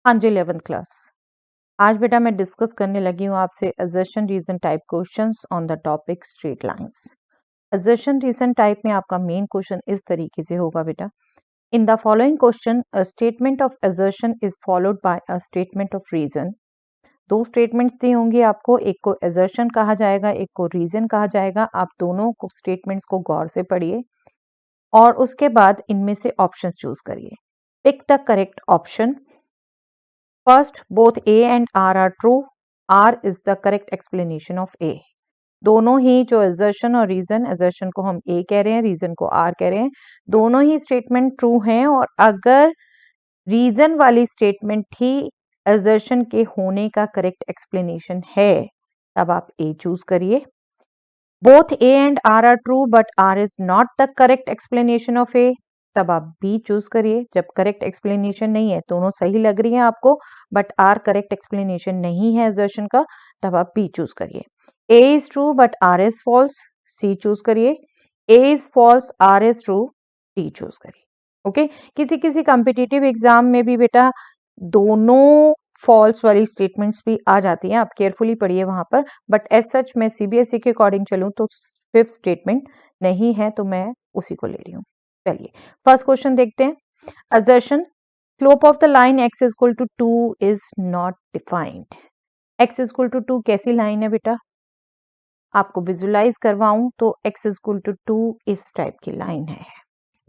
हाँ जी 11th class. आज बेटा मैं डिस्कस करने लगी हूँ आपसे assertion reason type questions on the topic straight lines. Assertion reason type में आपका मेन क्वेश्चन इस तरीके से होगा बेटा, in the following question a statement of assertion is followed by a statement of reason. दो स्टेटमेंट्स दी होंगी आपको, एक को असर्शन कहा जाएगा, एक को रीजन कहा जाएगा। आप दोनों को स्टेटमेंट्स को गौर से पढ़िए और उसके बाद इनमें से ऑप्शन चूज करिए। Pick the correct option. First, both A and R are true. R is the correct explanation of A. दोनों ही जो assertion और reason, assertion को हम A कह रहे हैं, reason को R कह रहे हैं, दोनों ही statement true हैं। और अगर reason वाली statement ही assertion के होने का correct explanation है, तब आप A choose करिए। Both A and R are true, but R is not the correct explanation of A. तब आप बी चूज करिए। जब करेक्ट एक्सप्लेनेशन नहीं है, दोनों सही लग रही हैं आपको बट आर करेक्ट एक्सप्लेनेशन नहीं है असर्शन का, तब आप बी चूज करिए। A is true but R is false, C choose करिए। A is false, R is true, D choose करिए। ओके, किसी किसी कॉम्पिटिटिव एग्जाम में भी बेटा दोनों फॉल्स वाली स्टेटमेंट्स भी आ जाती हैं, आप केयरफुली पढ़िए वहां पर। बट एज सच मैं सीबीएसई के अकॉर्डिंग चलूं तो फिफ्थ स्टेटमेंट नहीं है, तो मैं उसी को ले रही हूँ। चलिए फर्स्ट क्वेश्चन देखते हैं। Assertion slope of the line x is equal to 2 is not defined. x is equal to 2 कैसी लाइन है बेटा, आपको विजुलाइज करवाऊं तो x इज इक्वल टू 2 इस टाइप की लाइन है,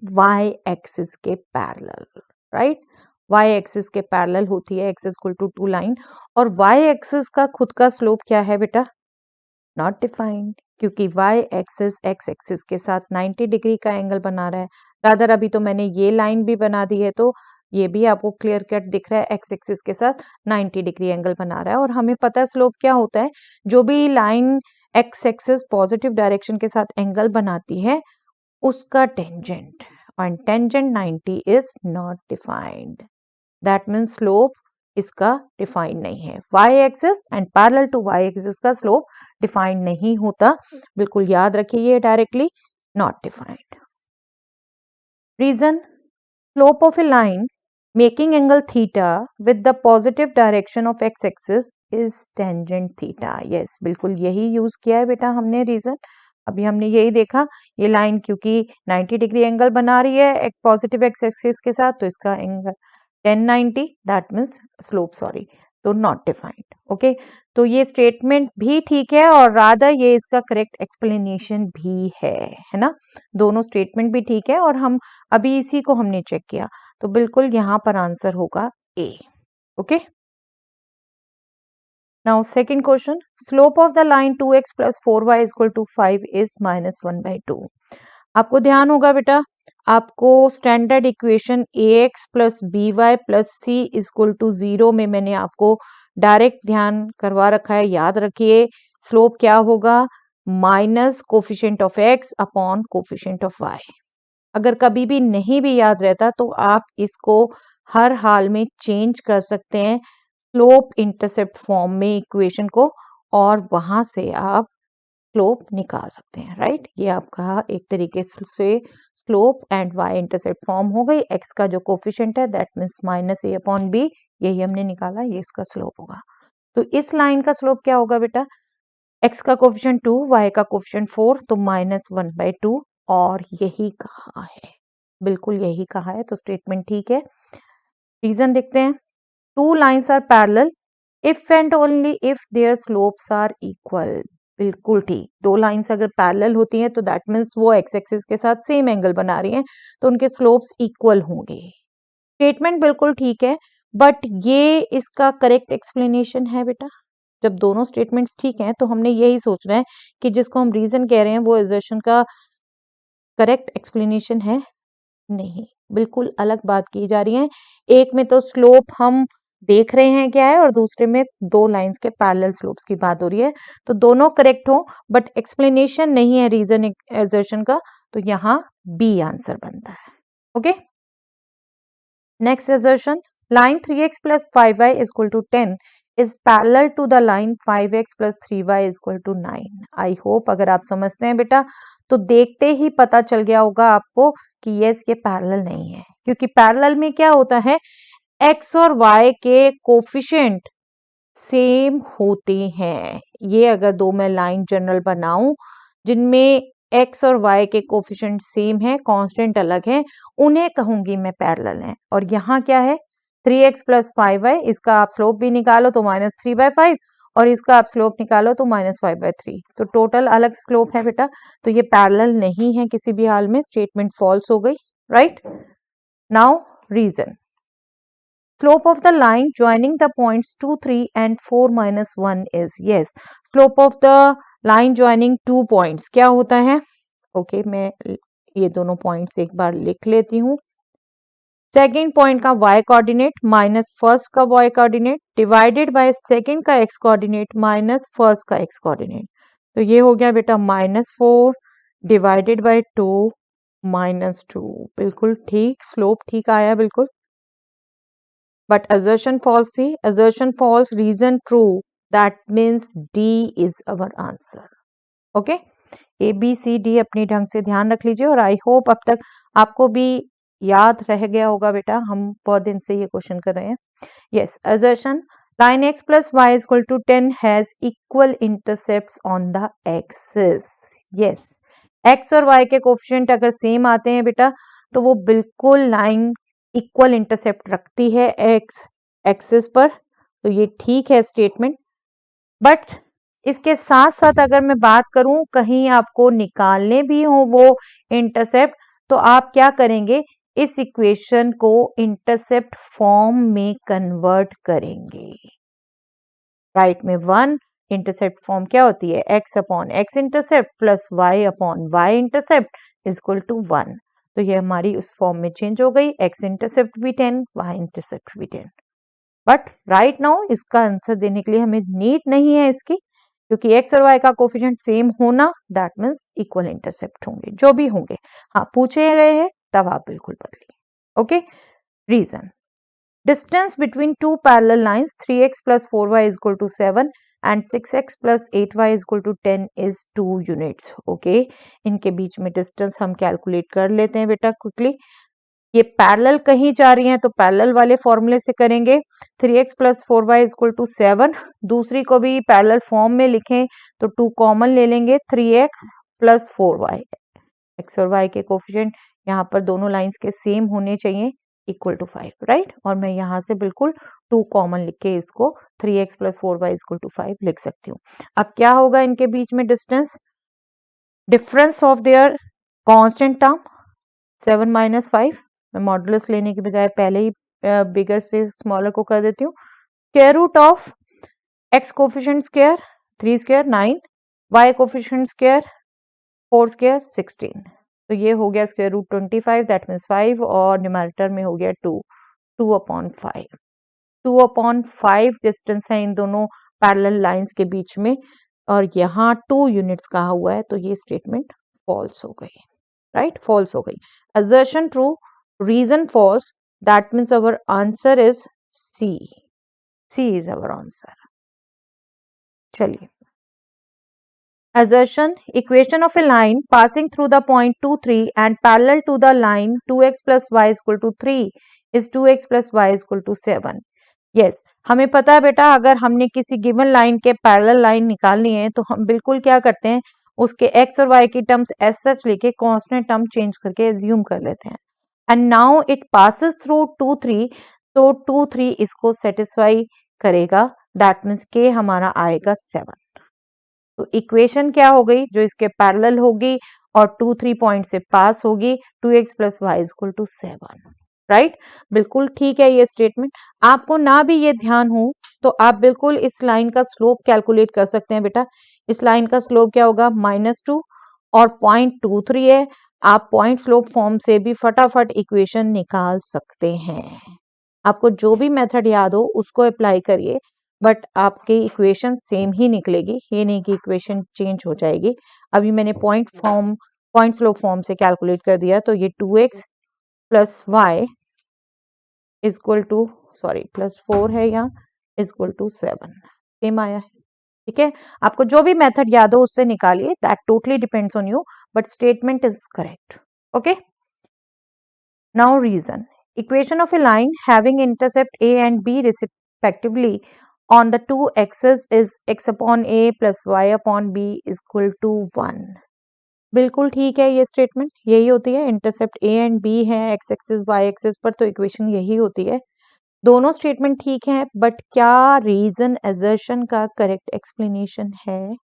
y एक्सिस के पैरेलल, राइट। y एक्सिस के पैरेलल होती है x is equal to 2 line, और y एक्सिस का खुद का स्लोप क्या है बेटा, नॉट डिफाइंड, क्योंकि y एक्सिस x एक्सिस के साथ 90 डिग्री का एंगल बना रहा है। रादर अभी तो मैंने ये लाइन भी बना दी है, तो ये भी आपको क्लियर कट दिख रहा है, x एक्सिस के साथ 90 डिग्री एंगल बना रहा है। और हमें पता है स्लोप क्या होता है, जो भी line x axis positive direction के साथ एंगल बनाती है उसका टेंजेंट, और tangent 90 is not defined. That means slope इसका डिफाइंड नहीं है। y axis and parallel to y axis का स्लोप डिफाइंड नहीं होता, बिल्कुल याद रखिए ये directly not defined. Reason, slope of a line making angle theta with the positive direction of x axis is tangent theta. yes, बिल्कुल यही use किया है बेटा हमने रीजन। अभी हमने यही देखा, ये लाइन क्योंकि 90 डिग्री एंगल बना रही है एक पॉजिटिव एक्स एक्सिस के साथ, तो इसका angle 1090, that means slope sorry, तो नॉट डिफाइंड। ओके, तो ये स्टेटमेंट भी ठीक है और रादर ये इसका करेक्ट एक्सप्लेनेशन भी है ना। दोनों स्टेटमेंट भी ठीक है और हम अभी इसी को हमने चेक किया, तो बिल्कुल यहां पर आंसर होगा A. Okay, now second question, slope of the line 2x plus 4y equal to 5 is -1/2। आपको ध्यान होगा बेटा, आपको standard equation ax plus by plus c equal to 0 में मैंने आपको डायरेक्ट ध्यान करवा रखा है। याद रखिए स्लोप क्या होगा, minus coefficient of x upon coefficient of y। अगर कभी भी नहीं भी याद रहता तो आप इसको हर हाल में चेंज कर सकते हैं स्लोप इंटरसेप्ट फॉर्म में इक्वेशन को, और वहां से आप स्लोप निकाल सकते हैं, राइट। ये आपका एक तरीके से slope and y intercept form हो गई। एक्स का जो कोफिशिएंट है that means -a upon b, यही हमने निकाला, ये इसका स्लोप होगा। तो इस लाइन का स्लोप क्या होगा बेटा, एक्स का कोफिशिएंट 2, वाई का कोफिशिएंट 4, तो -1/2, और यही कहा है, बिल्कुल यही कहा है, तो स्टेटमेंट ठीक है। रीजन देखते हैं, two lines are parallel if and only if their slopes are equal. बिल्कुल ठीक, दो लाइंस अगर पैरेलल होती हैं तो दैट मीन्स वो एक्स एक्सिस के साथ सेम एंगल बना रही हैं, तो उनके स्लोप्स इक्वल होंगे। स्टेटमेंट बिल्कुल ठीक है, बट ये इसका करेक्ट एक्सप्लेनेशन है बेटा। जब दोनों स्टेटमेंट्स ठीक हैं तो हमने यही सोचना है कि जिसको हम रीजन कह रहे हैं वो असर्शन का करेक्ट एक्सप्लेनेशन है, नहीं, बिल्कुल अलग बात की जा रही है। एक में तो स्लोप हम देख रहे हैं क्या है, और दूसरे में दो लाइंस के पैरेलल स्लोप्स की बात हो रही है, तो दोनों करेक्ट हो बट एक्सप्लेनेशन नहीं है रीजन असर्शन का, तो यहाँ बी आंसर बनता है। Okay, next assertion, line 3x plus 5y is equal to 10 is parallel to the line 5x plus 3y is equal to 9. I hope अगर आप समझते हैं बेटा तो देखते ही पता चल गया होगा आपको कि यस ये पैरेलल नहीं है, क्योंकि पैरेलल में क्या होता है, एक्स और वाई के कोफिशिएंट सेम होते हैं। ये अगर दो मैं लाइन जनरल बनाऊं जिनमें एक्स और वाई के कोफिशिएंट सेम है, कांस्टेंट अलग है, उन्हें कहूंगी मैं पैरेलल है। और यहाँ क्या है 3x प्लस 5y, इसका आप स्लोप भी निकालो तो -3/5 और इसका आप स्लोप निकालो तो -5/3, तो टोटल अलग स्लोप है बेटा, तो ये पैरेलल नहीं है किसी भी हाल में, स्टेटमेंट फॉल्स हो गई। Right now reason, slope of the line joining the points 2 3 and 4 minus 1 is, yes, slope of the line joining two points क्या होता है? ओके मैं ये दोनों पॉइंट्स एक बार लिख लेती हूँ। सेकेंड पॉइंट का y कोऑर्डिनेट माइनस फर्स्ट का y coordinate divided by second का x कोऑर्डिनेट माइनस फर्स्ट का x कोऑर्डिनेट, तो ये हो गया बेटा -4 डिवाइडेड बाय 2 -2, बिल्कुल ठीक, स्लोप ठीक आया बिल्कुल। But assertion false थी, assertion false, reason true, that means D is our answer. Okay? A, B, C, D अपनी ढंग से ध्यान रख लीजिए और आई होप अब तक आपको भी याद रह गया होगा बेटा, हम बहुत दिन से ये क्वेश्चन कर रहे हैं। Yes, assertion line x plus y is equal to 10 has equal intercepts on the axis. Yes, x और y के कोफिशिएंट अगर सेम आते हैं बेटा तो वो बिल्कुल लाइन इक्वल इंटरसेप्ट रखती है एक्स एक्सिस पर, तो ये ठीक है स्टेटमेंट। बट इसके साथ साथ अगर मैं बात करूं कहीं आपको निकालने भी हो वो इंटरसेप्ट, तो आप क्या करेंगे, इस इक्वेशन को इंटरसेप्ट फॉर्म में कन्वर्ट करेंगे। राइट में 1 इंटरसेप्ट फॉर्म क्या होती है, x upon x intercept plus y upon y intercept is equal to 1, तो ये हमारी उस फॉर्म में चेंज हो गई, x इंटरसेप्ट भी 10 y इंटरसेप्ट भी 10। बट राइट नाउ इसका आंसर देने के लिए हमें नीड नहीं है इसकी, क्योंकि x और y का कोफिशिएंट सेम होना दैट मींस इक्वल इंटरसेप्ट होंगे, जो भी होंगे, हाँ पूछे गए हैं तब आप बिल्कुल बदलिए। Okay, reason, distance between two parallel lines 3x plus 4y is equal to 7 and 6x plus 8y is equal to 10 is 2 units. Okay, इनके बीच में डिस्टेंस हम कैलकुलेट कर लेते हैं बेटा क्विकली। ये पैरेलल कहीं जा रही हैं तो पैरेलल वाले फॉर्मूले से करेंगे, 3x plus 4y is equal to 7, दूसरी को भी पैरेलल फॉर्म में लिखें तो 2 कॉमन ले लेंगे, 3x plus 4y, x और y के कोफिशिएंट यहाँ पर दोनों लाइंस के सेम होने चाहिए, इक्वल टू 5, राइट, और मैं यहाँ से बिल्कुल 2 कॉमन लिख के इसको 3x plus 4y equal to 5 लिख सकती हूँ। अब क्या होगा इनके बीच में distance, difference of their constant term 7 minus 5, मैं मॉडुलस लेने की बजाय पहले ही बिगर से स्मॉलर को कर देती हूँ, square root of x coefficient square 3 square 9, y coefficient square 4 square 16, तो ये हो गया स्क्वायर रूट 25 दैट मीन्स 5 और न्यूमरेटर में हो गया 2 अपॉन 5, 2 अपॉन 5 डिस्टेंस है इन दोनों पैरेलल लाइंस के बीच में और यहाँ 2 यूनिट्स कहा हुआ है, तो ये स्टेटमेंट फॉल्स हो गई, राइट, फॉल्स हो गई। Assertion true, reason false, that means our answer is C, C is our answer. चलिए, assertion, equation of a line passing through the point 2 3 and parallel to the line 2x plus y is equal to 3 is 2x plus y is equal to 7. yes, हमें पता है बेटा अगर हमने किसी given line के parallel line निकालनी है तो हम बिल्कुल क्या करते हैं, उसके x और y की टर्म्स एज सच लेके कांस्टेंट टर्म चेंज करके एज्यूम कर लेते हैं। And now it passes through 2 3, तो 2 3 इसको सेटिस्फाई करेगा, दैट मीन्स के हमारा आएगा 7, तो इक्वेशन क्या हो गई जो इसके पैरेलल होगी और 2 3 पॉइंट से पास होगी, 2x plus y equal to 7, right, बिल्कुल ठीक है ये स्टेटमेंट। आपको ना भी ये ध्यान हो तो आप बिल्कुल इस लाइन का स्लोप कैलकुलेट कर सकते हैं बेटा, इस लाइन का स्लोप क्या होगा -2 और 0.23 है, आप पॉइंट स्लोप फॉर्म से भी फटाफट इक्वेशन निकाल सकते हैं। आपको जो भी मेथड याद हो उसको अप्लाई करिए, बट आपकी इक्वेशन सेम ही निकलेगी, ये नहीं कि इक्वेशन चेंज हो जाएगी। अभी मैंने पॉइंट स्लोप फॉर्म से कैलकुलेट कर दिया, तो ये 2x plus y equal to plus 4 है यहाँ इक्वल टू 7, सेम आया है। ठीक है, आपको जो भी मेथड याद हो उससे निकालिए, that totally depends on you, but statement is correct. Okay, now reason, Equation of a line having intercept A and B respectively on the two axes is x upon A plus y upon B is equal to 1. बिल्कुल ठीक है, ये statement यही होती है। Intercept A and B है x axis Y axis पर, तो इक्वेशन यही होती है। दोनों स्टेटमेंट ठीक हैं, बट क्या रीजन असर्शन का करेक्ट एक्सप्लेनेशन है?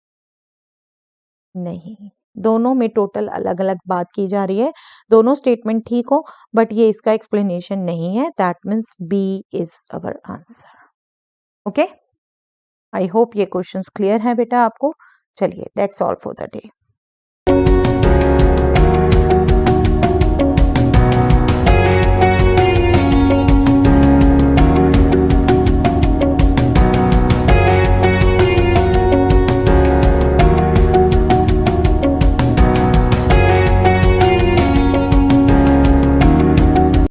नहीं, दोनों में टोटल अलग अलग बात की जा रही है। दोनों स्टेटमेंट ठीक हो, बट ये इसका एक्सप्लेनेशन नहीं है। That means B is our answer. Okay, I hope ये क्वेश्चंस क्लियर है बेटा आपको। चलिए, that's all for the day.